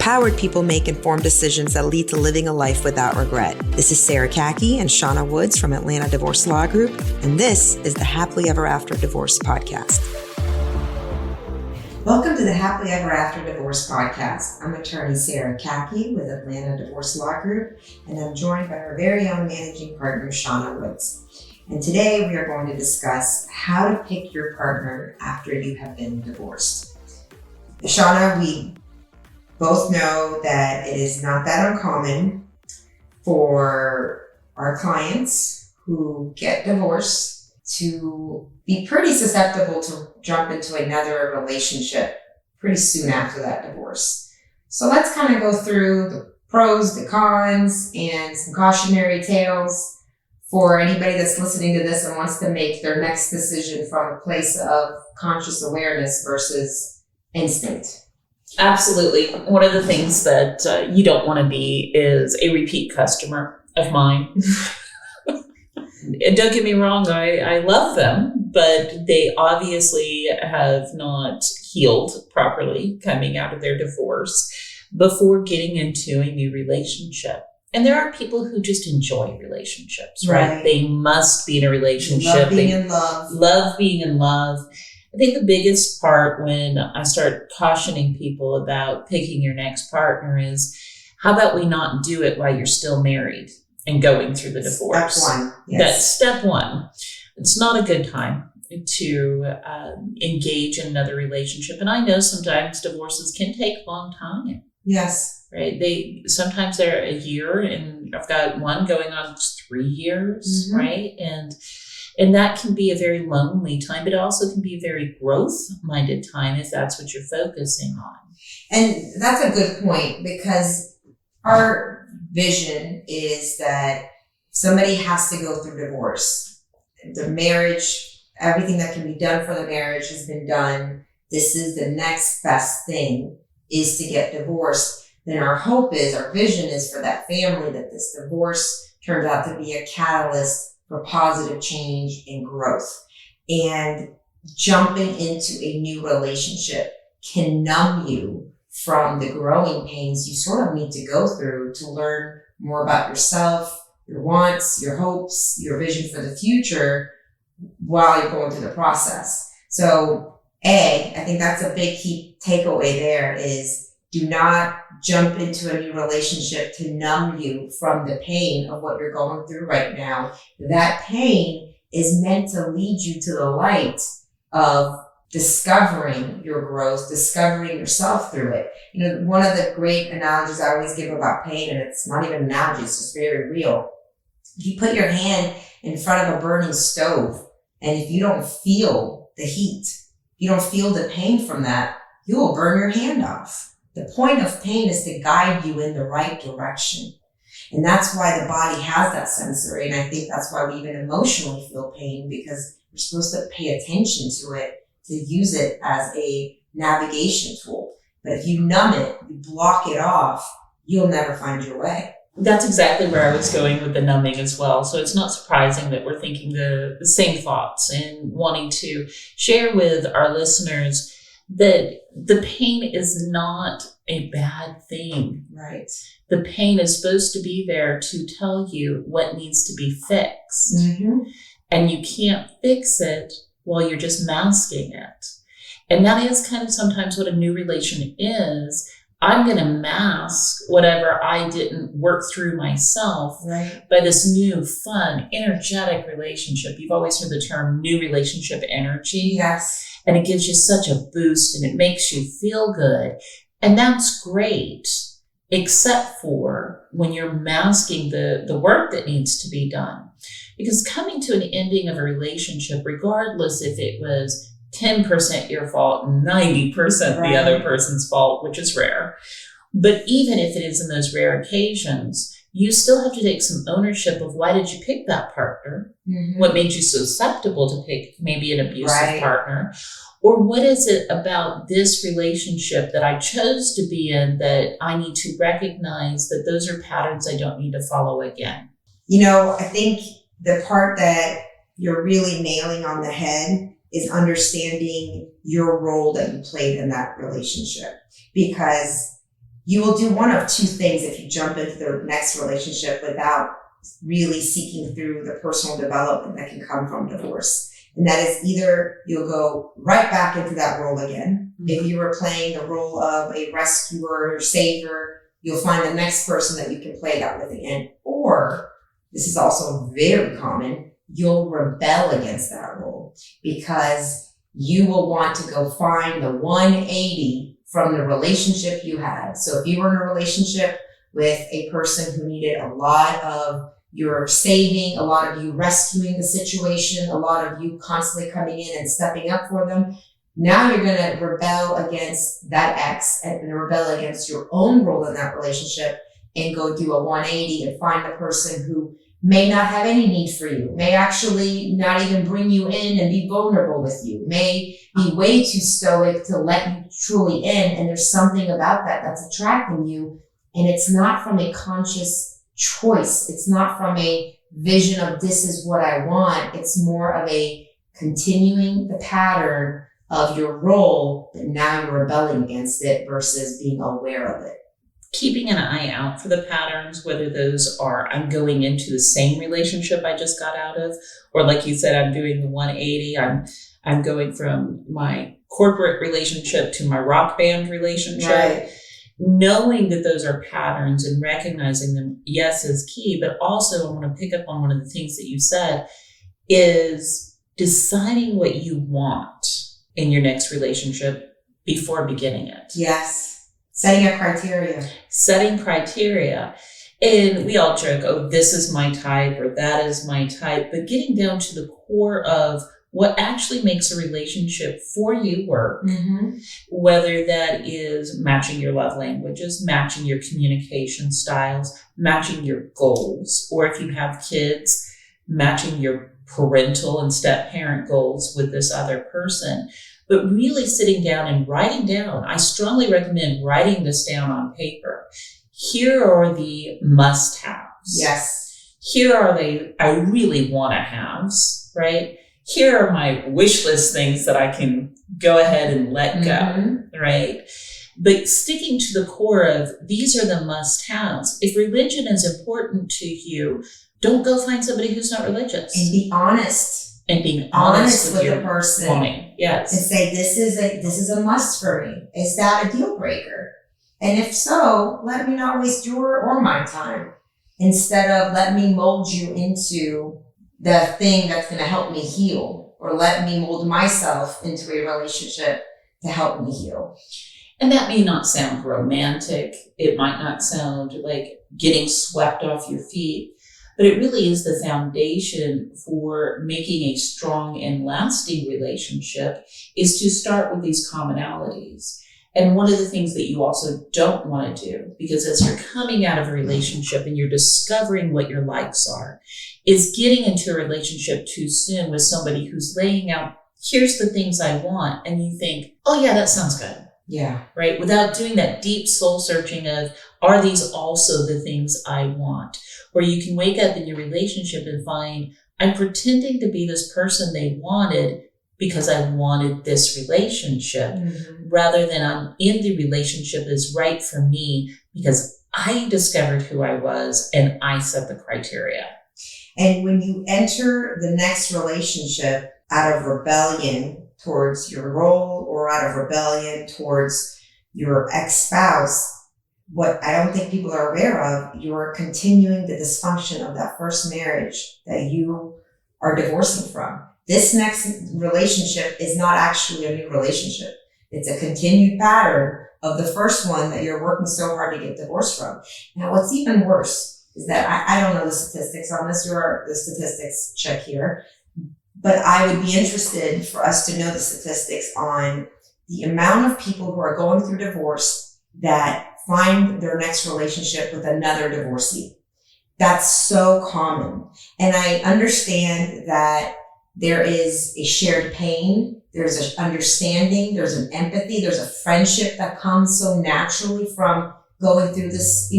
empowered people make informed decisions that lead to living a life without regret. This is Sarah Kaki and Shauna Woods from Atlanta Divorce Law Group, and this is the Happily Ever After Divorce Podcast. Welcome to the Happily Ever After Divorce Podcast. I'm attorney Sarah Kaki with Atlanta Divorce Law Group, and I'm joined by our very own managing partner, Shauna Woods. And today we are going to discuss how to pick your partner after you have been divorced. Shauna, we both know that it is not that uncommon for our clients who get divorced to be pretty susceptible to jump into another relationship pretty soon after that divorce. So let's kind of go through the pros, the cons, and some cautionary tales for anybody that's listening to this and wants to make their next decision from a place of conscious awareness versus instinct. Absolutely. One of the things that you don't want to be is a repeat customer of mine. And don't get me wrong, I love them, but they obviously have not healed properly coming out of their divorce before getting into a new relationship. And there are people who just enjoy relationships, right? They must be in a relationship. Love being in love. Love being in love. I think the biggest part when I start cautioning people about picking your next partner is, how about we not do it while you're still married and going through the divorce? Step one. Yes. That's step one. It's not a good time to engage in another relationship. And I know sometimes divorces can take a long time. Yes. Right. Sometimes they're a year, and I've got one going on 3 years, Mm-hmm. right? And that can be a very lonely time, but it also can be a very growth-minded time if that's what you're focusing on. And that's a good point, because our vision is that somebody has to go through divorce. The marriage, everything that can be done for the marriage has been done. This is the next best thing, is to get divorced. Then our hope is, our vision is for that family that this divorce turns out to be a catalyst for positive change and growth. And jumping into a new relationship can numb you from the growing pains you sort of need to go through to learn more about yourself, your wants, your hopes, your vision for the future while you're going through the process. So I think that's a big key takeaway there is, do not jump into a new relationship to numb you from the pain of what you're going through right now. That pain is meant to lead you to the light of discovering your growth, discovering yourself through it. You know, one of the great analogies I always give about pain, and it's not even an analogy, it's just very real. If you put your hand in front of a burning stove, and if you don't feel the heat, you don't feel the pain from that, you will burn your hand off. The point of pain is to guide you in the right direction. And that's why the body has that sensory. And I think that's why we even emotionally feel pain, because we're supposed to pay attention to it, to use it as a navigation tool. But if you numb it, you block it off, you'll never find your way. That's exactly where I was going with the numbing as well. So it's not surprising that we're thinking the same thoughts and wanting to share with our listeners that the pain is not a bad thing. Right. The pain is supposed to be there to tell you what needs to be fixed. Mm-hmm. And you can't fix it while you're just masking it. And that is kind of sometimes what a new relation is. I'm going to mask whatever I didn't work through myself by this new, fun, energetic relationship. You've always heard the term new relationship energy. Yes. And it gives you such a boost and it makes you feel good. And that's great, except for when you're masking the work that needs to be done. Because coming to an ending of a relationship, regardless if it was 10% your fault, 90% the other person's fault, which is rare. But even if it is in those rare occasions, you still have to take some ownership of, why did you pick that partner? Mm-hmm. What made you so susceptible to pick maybe an abusive partner? Or what is it about this relationship that I chose to be in that I need to recognize that those are patterns I don't need to follow again? You know, I think the part that you're really nailing on the head is understanding your role that you played in that relationship. Because you will do one of two things if you jump into the next relationship without really seeking through the personal development that can come from divorce. And that is either you'll go right back into that role again. Mm-hmm. If you were playing the role of a rescuer or savior, you'll find the next person that you can play that with again. Or, this is also very common, you'll rebel against that role because you will want to go find the 180 from the relationship you had. So if you were in a relationship with a person who needed a lot of your saving, a lot of you rescuing the situation, a lot of you constantly coming in and stepping up for them, now you're going to rebel against that ex and rebel against your own role in that relationship and go do a 180 and find the person who may not have any need for you, may actually not even bring you in and be vulnerable with you, may be way too stoic to let you truly in. And there's something about that that's attracting you. And it's not from a conscious choice. It's not from a vision of this is what I want. It's more of a continuing the pattern of your role, but now you're rebelling against it versus being aware of it. Keeping an eye out for the patterns, whether those are I'm going into the same relationship I just got out of, or like you said, I'm doing the 180. I'm going from my corporate relationship to my rock band relationship. Right. Knowing that those are patterns and recognizing them, yes, is key. But also I want to pick up on one of the things that you said is deciding what you want in your next relationship before beginning it. Yes. Setting a criteria. Setting criteria. And we all joke, oh, this is my type or that is my type. But getting down to the core of what actually makes a relationship for you work, mm-hmm. whether that is matching your love languages, matching your communication styles, matching your goals, or if you have kids, matching your parental and step-parent goals with this other person. But really sitting down and writing down, I strongly recommend writing this down on paper. Here are the must-haves. Yes. Here are the I really want to haves, right? Here are my wish list things that I can go ahead and let go, mm-hmm. right? But sticking to the core of these are the must-haves. If religion is important to you, don't go find somebody who's not religious. And be honest. And being honest with the person. Woman. Yes. And say, this is a must for me. Is that a deal breaker? And if so, let me not waste your or my time. Instead of let me mold you into the thing that's going to help me heal, or let me mold myself into a relationship to help me heal. And that may not sound romantic. It might not sound like getting swept off your feet. But it really is the foundation for making a strong and lasting relationship is to start with these commonalities. And one of the things that you also don't want to do, because as you're coming out of a relationship and you're discovering what your likes are, is getting into a relationship too soon with somebody who's laying out, here's the things I want. And you think, oh yeah, that sounds good. Yeah. Right? Without doing that deep soul searching of, are these also the things I want? Or you can wake up in your relationship and find, I'm pretending to be this person they wanted because I wanted this relationship, mm-hmm. rather than I'm in the relationship is right for me because I discovered who I was and I set the criteria. And when you enter the next relationship out of rebellion towards your role or out of rebellion towards your ex-spouse, what I don't think people are aware of, you're continuing the dysfunction of that first marriage that you are divorcing from. This next relationship is not actually a new relationship. It's a continued pattern of the first one that you're working so hard to get divorced from. Now, what's even worse is that I don't know the statistics on this. You're the statistics check here. But I would be interested for us to know the statistics on the amount of people who are going through divorce that find their next relationship with another divorcee. That's so common. And I understand that there is a shared pain, there's an understanding, there's an empathy, there's a friendship that comes so naturally from going through this,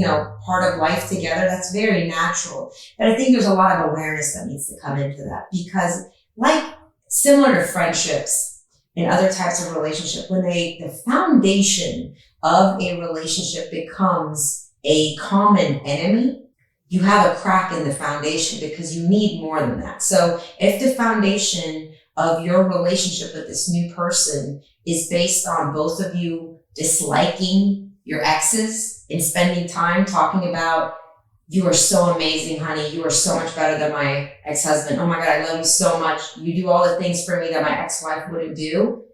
part of life together. That's very natural. But I think there's a lot of awareness that needs to come into that because like similar to friendships, in other types of relationship, when the foundation of a relationship becomes a common enemy, you have a crack in the foundation because you need more than that. So if the foundation of your relationship with this new person is based on both of you disliking your exes and spending time talking about, you are so amazing, honey. You are so much better than my ex-husband. Oh my God, I love you so much. You do all the things for me that my ex-wife wouldn't do.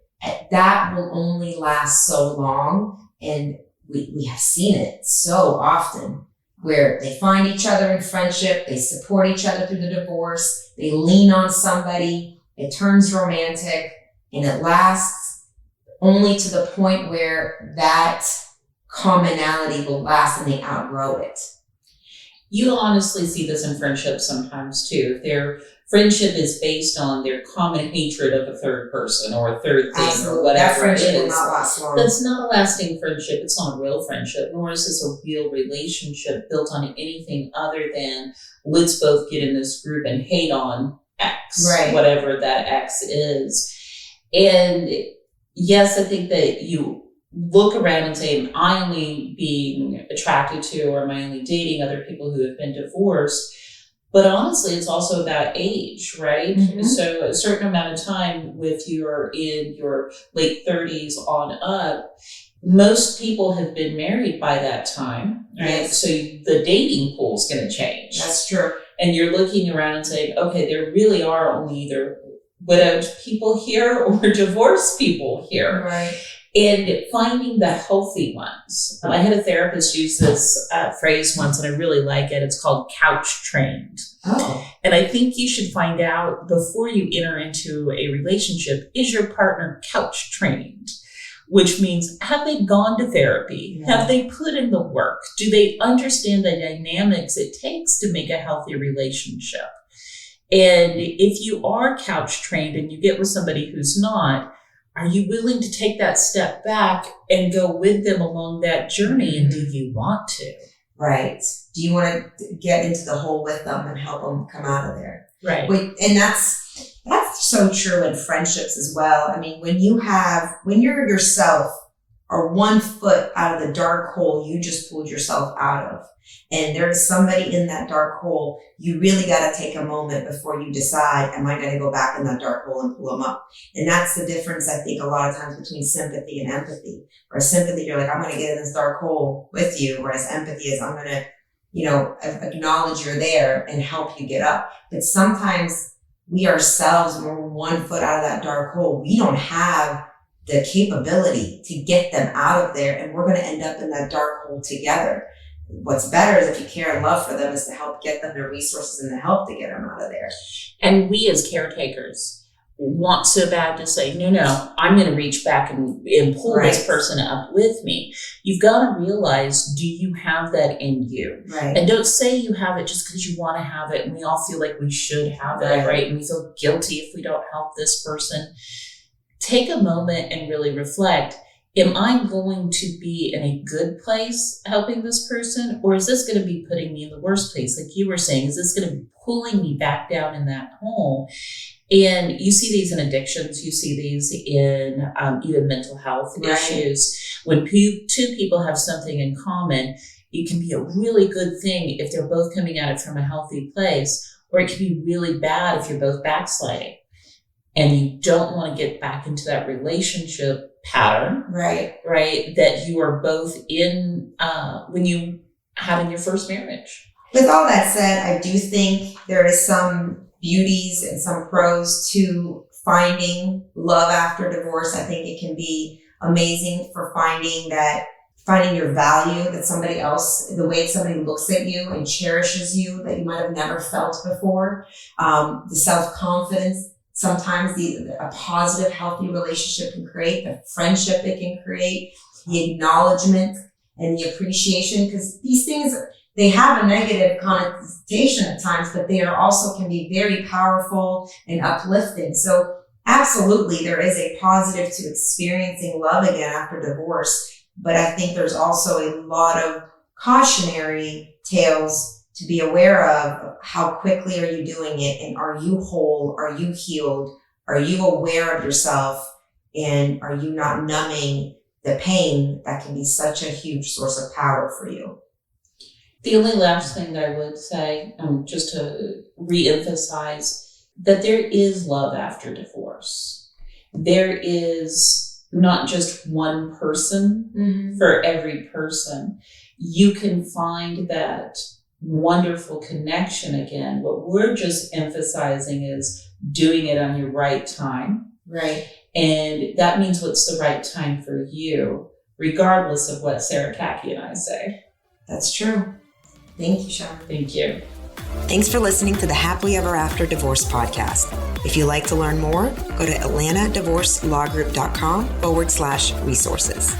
That will only last so long. And we have seen it so often where they find each other in friendship, they support each other through the divorce, they lean on somebody, it turns romantic, and it lasts only to the point where that commonality will last and they outgrow it. You honestly see this in friendships sometimes too. If their friendship is based on their common hatred of a third person or a third thing Absolutely. or whatever that friendship it will is, not last long. that's not a lasting friendship. It's not a real friendship, nor is this a real relationship built on anything other than let's both get in this group and hate on X, Right. whatever that X is. And yes, I think that you look around and say, am I only being attracted to or am I only dating other people who have been divorced? But honestly, it's also about age, right? Mhm. So a certain amount of time, if you're in your late 30s on up, most people have been married by that time, right? Yes. So the dating pool is going to change. That's true. And you're looking around and saying, okay, there really are only either widowed people here or divorced people here. Right. And finding the healthy ones. I had a therapist use this phrase once, and I really like it. It's called couch trained. Oh. And I think you should find out before you enter into a relationship, is your partner couch trained? Which means, have they gone to therapy? Yeah. Have they put in the work? Do they understand the dynamics it takes to make a healthy relationship? And if you are couch trained and you get with somebody who's not, are you willing to take that step back and go with them along that journey? And do you want to? Right. Do you want to get into the hole with them and help them come out of there? Right. And that's so true in friendships as well. I mean, when you're yourself are 1 foot out of the dark hole you just pulled yourself out of, and there's somebody in that dark hole, you really got to take a moment before you decide, am I going to go back in that dark hole and pull them up? And that's the difference, I think, a lot of times between sympathy and empathy. Whereas sympathy, you're like, I'm going to get in this dark hole with you. Whereas empathy is, I'm going to, acknowledge you're there and help you get up. But sometimes we ourselves, when we're 1 foot out of that dark hole, we don't have the capability to get them out of there, and we're going to end up in that dark hole together. What's better is if you care and love for them is to help get them the resources and the help to get them out of there. And we as caretakers want so bad to say, no, I'm going to reach back and pull Right. this person up with me. You've got to realize, do you have that in you? Right. And don't say you have it just because you want to have it. And we all feel like we should have it, Right. right? And we feel guilty if we don't help this person. Take a moment and really reflect. Am I going to be in a good place helping this person? Or is this going to be putting me in the worst place? Like you were saying, is this going to be pulling me back down in that hole? And you see these in addictions. You see these in even mental health Right. issues. When two people have something in common, it can be a really good thing if they're both coming at it from a healthy place, or it can be really bad if you're both backsliding. And you don't want to get back into that relationship pattern, Right. right? That you are both in when you having your first marriage. With all that said, I do think there is some beauties and some pros to finding love after divorce. I think it can be amazing for finding your value, that somebody else, the way somebody looks at you and cherishes you that you might have never felt before. The self-confidence. Sometimes a positive, healthy relationship can create, the friendship it can create, the acknowledgement and the appreciation, because these things, they have a negative connotation at times, but they are also can be very powerful and uplifting. So absolutely, there is a positive to experiencing love again after divorce, but I think there's also a lot of cautionary tales to be aware of. How quickly are you doing it? And are you whole? Are you healed? Are you aware of yourself? And are you not numbing the pain that can be such a huge source of power for you? The only last thing that I would say, just to reemphasize, that there is love after divorce. There is not just one person for every person. You can find that wonderful connection again. What we're just emphasizing is doing it on your right time. Right. And that means what's the right time for you, regardless of what Sarah Kaki and I say. That's true. Thank you, Shawn. Thank you. Thanks for listening to the Happily Ever After Divorce podcast. If you'd like to learn more, go to atlantadivorcelawgroup.com/resources.